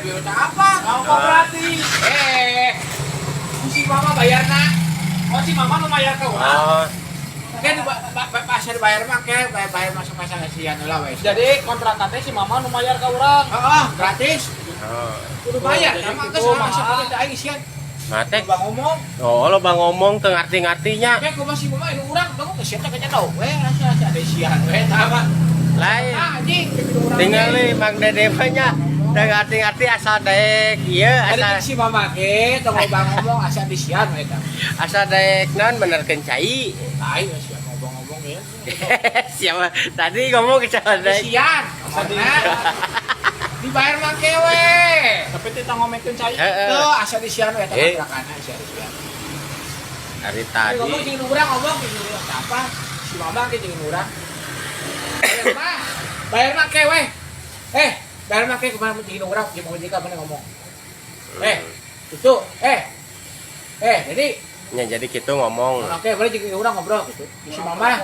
biar apa? Apa berarti? Si mama bayar nak. Oh si mama mau bayar ke orang. Oh, Kan pasar bayar mah kayak bayar masuk pasar sian lah wes. Jadi kontrakatnya si mama mau bayar ke orang. Gratis. oh. Kudu bayar. Jadi Emang gitu, kesana masuk mahal. kita aing sian. Mate. Bang ngomong. Oh, lo bang ngomong teu ngarti-ngartinya. Kayak ku masih mama ini urang bangun ke sian kayaknya tau. Rasa ada sian tama. Lain. Anjing Tinggali Mang Dede nya teu ngarti-ngarti asal daek ieu ada asal si mama ke tong bang ngomong asa di sian eta. asal daek naon benerkeun cai. Tai sian ngomong-ngomong ya. Siapa tadi ngomong ke siapa daek? Sian. Dibayar mah kewe. Tapi kita ngomekin cai. Tuh asa di sian eta Eh. kontrakan asa di sian. Hari Ngomong tadi. jeung urang ngomong jeung urang apa? Si mama ke jeung urang. Bayar mah kewe. Bayar mah kewe kumaha jeung urang jeung mau jika mana ngomong. Itu. Jadi Ya, jadi kita ngomong. oke boleh jeung urang ngobrol gitu. Si mama.